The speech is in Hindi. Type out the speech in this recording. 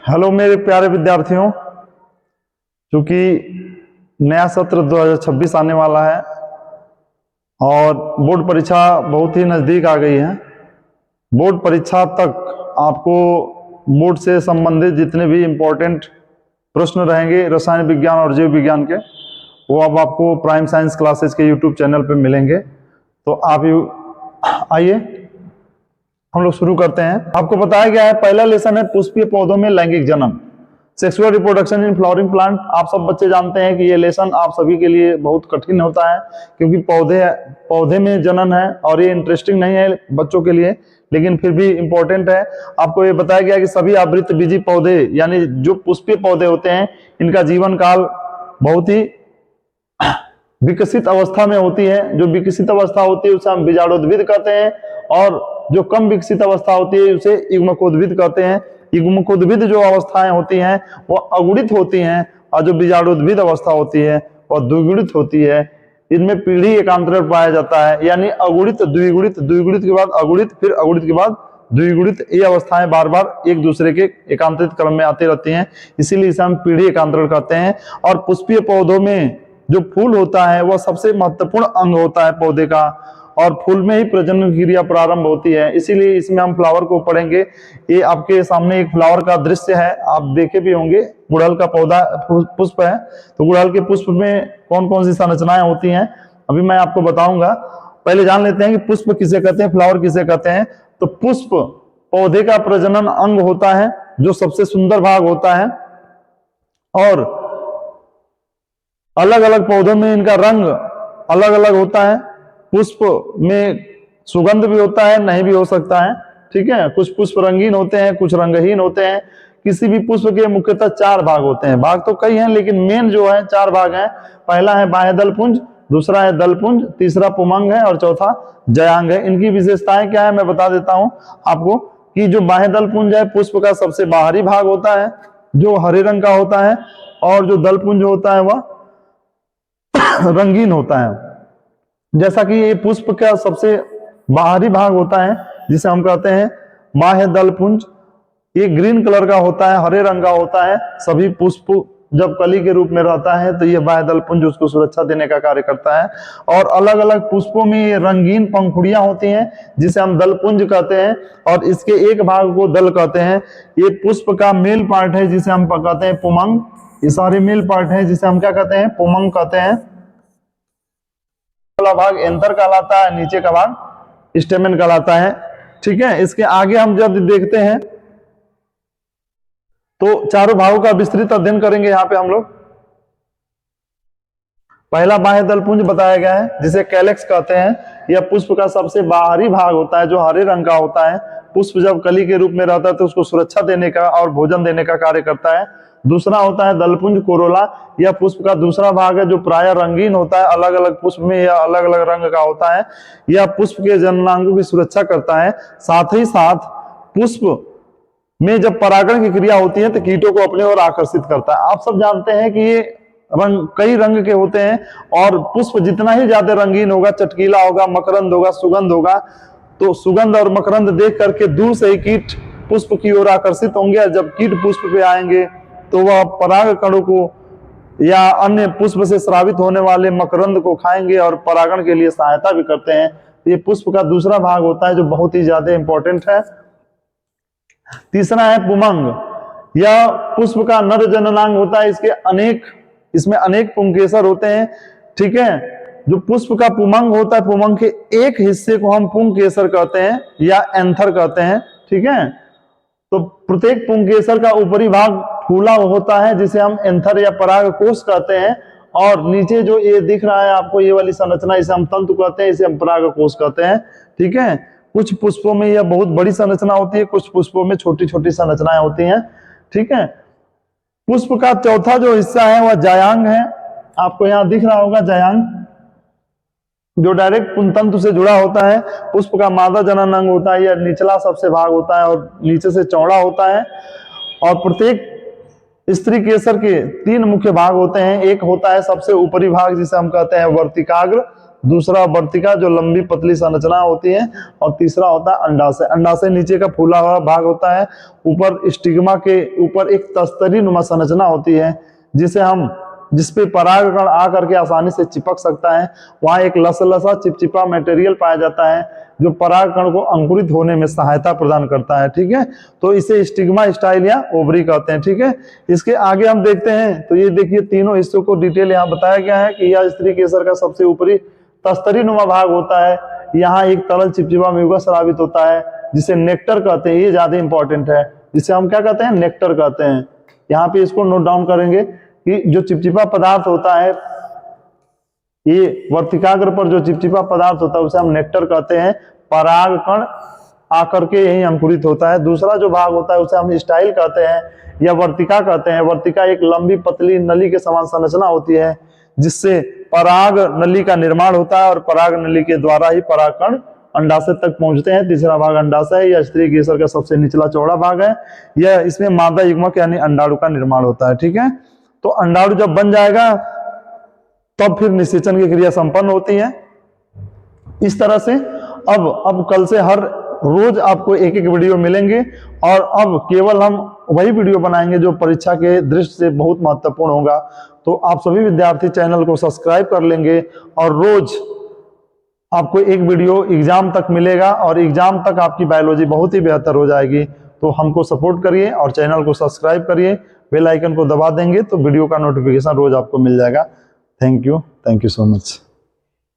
हेलो मेरे प्यारे विद्यार्थियों, क्योंकि नया सत्र 2026 आने वाला है और बोर्ड परीक्षा बहुत ही नज़दीक आ गई है। बोर्ड परीक्षा तक आपको बोर्ड से संबंधित जितने भी इम्पोर्टेंट प्रश्न रहेंगे रसायन विज्ञान और जीव विज्ञान के, वो अब आपको प्राइम साइंस क्लासेस के यूट्यूब चैनल पे मिलेंगे। तो आप आइए हम लोग शुरू करते हैं। आपको बताया गया है पहला लेसन है पुष्पीय पौधों में लैंगिक जनन, sexual reproduction in flowering plant. आप सब बच्चे जानते हैं कि ये लेसन आप सभी के लिए बहुत कठिन होता है, क्योंकि पौधे में जनन है और ये इंटरेस्टिंग नहीं है बच्चों के लिए, लेकिन फिर भी इंपॉर्टेंट है। आपको ये बताया गया कि सभी आवृत्त बीजी पौधे यानी जो पुष्पीय पौधे होते हैं, इनका जीवन काल बहुत ही विकसित अवस्था में होती है। जो विकसित अवस्था होती है उसे हम बीजाणुद्भिद कहते हैं, और जो कम विकसित अवस्था होती है उसे युग्मकोद्भिद कहते हैं। युग्मकोद्भिद जो अवस्थाएं होती हैं वो अगुणित होती हैं, और जो बीजाणुद्भिद अवस्था होती है वह द्विगुणित होती है। इनमें पीढ़ी एकांतरण पाया जाता है, यानी अगुणित द्विगुणित, द्विगुणित के बाद अगुणित, फिर अगुणित के बाद द्विगुणित। ये अवस्थाएं बार बार एक दूसरे के एकांतरित क्रम में आती रहती हैं, इसीलिए इसे हम पीढ़ी एकांतरण कहते हैं। और पुष्पीय पौधों में जो फूल होता है वह सबसे महत्वपूर्ण अंग होता है पौधे का, और फूल में ही प्रजनन क्रिया प्रारंभ होती है, इसीलिए इसमें हम फ्लावर को पढ़ेंगे। ये आपके सामने एक फ्लावर का दृश्य है, आप देखे भी होंगे। गुड़हल का पौधा पुष्प है, तो गुड़हल के पुष्प में कौन कौन सी संरचनाएं होती हैं अभी मैं आपको बताऊंगा। पहले जान लेते हैं कि पुष्प किसे कहते हैं, फ्लावर किसे कहते हैं। तो पुष्प पौधे का प्रजनन अंग होता है, जो सबसे सुंदर भाग होता है, और अलग अलग पौधों में इनका रंग अलग अलग होता है। पुष्प में सुगंध भी होता है, नहीं भी हो सकता है, ठीक है। कुछ पुष्प रंगीन होते हैं, कुछ रंगहीन होते हैं। किसी भी पुष्प के मुख्यतः 4 भाग होते हैं, भाग तो कई हैं लेकिन मेन जो है 4 भाग हैं। पहला है बाह्य दलपुंज, दूसरा है दलपुंज, तीसरा पुमंग है और चौथा जयांग है। इनकी विशेषताएं क्या है मैं बता देता हूं आपको, कि जो बाह्य दलपुंज है पुष्प का सबसे बाहरी भाग होता है, जो हरे रंग का होता है, और जो दलपुंज होता है वह रंगीन होता है। जैसा कि ये पुष्प का सबसे बाहरी भाग होता है, जिसे हम कहते हैं बाह्य दलपुंज, ये ग्रीन कलर का होता है, हरे रंग का होता है। सभी पुष्प जब कली के रूप में रहता है तो ये बाह्य दलपुंज उसको सुरक्षा देने का कार्य करता है। और अलग अलग पुष्पों में ये रंगीन पंखुड़ियां होती हैं, जिसे हम दलपुंज कहते हैं, और इसके एक भाग को दल कहते हैं। ये पुष्प का मेल पार्ट है, जिसे हम कहते हैं पुमंग। ये सारे मेल पार्ट है, जिसे हम क्या कहते हैं, पुमंग कहते हैं। वाला भाग एंथर कहलाता है, नीचे का भाग स्टेमेन कहलाता है, ठीक है। इसके आगे हम जब देखते हैं तो चारों भागों का विस्तृत अध्ययन करेंगे। यहाँ पे हम लोग पहला बाह्य दलपुंज बताया गया है, जिसे कैलेक्स कहते हैं। यह पुष्प का सबसे बाहरी भाग होता है, जो हरे रंग का होता है। पुष्प जब कली के रूप में रहता है तो उसको सुरक्षा देने का और भोजन देने का कार्य करता है। दूसरा होता है दलपुंज कोरोला, यह पुष्प का दूसरा भाग है, जो प्राय रंगीन होता है। अलग अलग पुष्प में यह अलग अलग रंग का होता है। यह पुष्प के जननांगों की सुरक्षा करता है। साथ ही साथ पुष्प में जब परागण की क्रिया होती है तो कीटों को अपने ओर आकर्षित करता है। आप सब जानते हैं कि ये रंग कई रंग के होते हैं, और पुष्प जितना ही ज्यादा रंगीन होगा, चटकीला होगा, मकरंद होगा, सुगंध होगा, तो सुगंध और मकरंद देख करके दूर से ही कीट पुष्प की ओर आकर्षित होंगे। और जब कीट पुष्प पे आएंगे तो वह पराग कणों को या अन्य पुष्प से स्रावित होने वाले मकरंद को खाएंगे और परागण के लिए सहायता भी करते हैं। ये पुष्प का दूसरा भाग होता है, जो बहुत ही ज्यादा इंपॉर्टेंट है। तीसरा है पुमंग। यह पुष्प का नर जननांग होता है। इसमें अनेक पुंकेसर होते हैं, ठीक है। जो पुष्प का पुमंग होता है, पुमंग के एक हिस्से को हम पुंकेसर कहते हैं या एंथर कहते हैं, ठीक है। तो प्रत्येक पुंकेसर का ऊपरी भाग फूला होता है, जिसे हम एंथर या पराग कोश कहते हैं। और नीचे जो ये दिख रहा है आपको, ये वाली संरचना, इसे हम तंतु कहते हैं, इसे हम पराग कोश कहते हैं, ठीक है। कुछ पुष्पों में यह बहुत बड़ी संरचना होती है, कुछ पुष्पों में छोटी छोटी संरचनाएं होती हैं, ठीक है। पुष्प का चौथा जो हिस्सा है वह जायांग है। आपको यहां दिख रहा होगा जायांग, जो डायरेक्ट पुंतंतु से जुड़ा होता है। पुष्प का मादा जननांग होता है, यह निचला सबसे भाग होता है और नीचे से चौड़ा होता है। और प्रत्येक स्त्री केसर के 3 मुख्य भाग होते हैं। एक होता है सबसे ऊपरी भाग, जिसे हम कहते हैं वर्तिकाग्र। दूसरा वर्तिका जो लंबी पतली संरचना होती है, और तीसरा होता है अंडाशय। अंडाशय नीचे का फूला हुआ भाग होता है, ऊपर स्टिग्मा के ऊपर एक तस्तरी नुमा संरचना होती है जिसपे परागकण आकर के आसानी से चिपक सकता है। वहां एक लसा चिपचिपा मटेरियल पाया जाता है जो परागकण को अंकुरित होने में सहायता प्रदान करता है। ठीक है, तो इसे स्टिग्मा स्टाइल या ओवरी कहते हैं। ठीक है, इसके आगे हम देखते हैं तो ये देखिए तीनों हिस्सों को डिटेल यहाँ बताया गया है कि यह स्त्री केसर का सबसे ऊपरी तस्तरी नुमा भाग होता है। यहाँ एक तरल चिपचिपा म्यूकस स्रावित होता है जिसे नेक्टर कहते हैं। ये ज्यादा इंपॉर्टेंट है, जिसे हम क्या कहते हैं, नेक्टर कहते हैं। यहाँ पे इसको नोट डाउन करेंगे कि जो चिपचिपा पदार्थ होता है, ये वर्तिकाग्र पर जो चिपचिपा पदार्थ होता है उसे हम नेक्टर कहते हैं। परागकण आकर के यही अंकुरित होता है। दूसरा जो भाग होता है उसे हम स्टाइल कहते हैं या वर्तिका कहते हैं। वर्तिका एक लंबी पतली नली के समान संरचना होती है जिससे पराग नली का निर्माण होता है और पराग नली के द्वारा ही परागकण अंडाशय तक पहुंचते हैं। तीसरा भाग अंडाशय या स्त्री केसर का सबसे निचला चौड़ा भाग है। यह इसमें मादा युग्मक यानी अंडाणु का निर्माण होता है। ठीक है, तो अंडाणु जब बन जाएगा तब फिर निषेचन की क्रिया संपन्न होती है। इस तरह से अब कल से हर रोज आपको एक एक वीडियो मिलेंगे, और अब केवल हम वही वीडियो बनाएंगे जो परीक्षा के दृष्टि से बहुत महत्वपूर्ण होगा। तो आप सभी विद्यार्थी चैनल को सब्सक्राइब कर लेंगे और रोज आपको एक वीडियो एग्जाम तक मिलेगा, और एग्जाम तक आपकी बायोलॉजी बहुत ही बेहतर हो जाएगी। तो हमको सपोर्ट करिए और चैनल को सब्सक्राइब करिए, बेल आइकन को दबा देंगे तो वीडियो का नोटिफिकेशन रोज आपको मिल जाएगा। Thank you so much.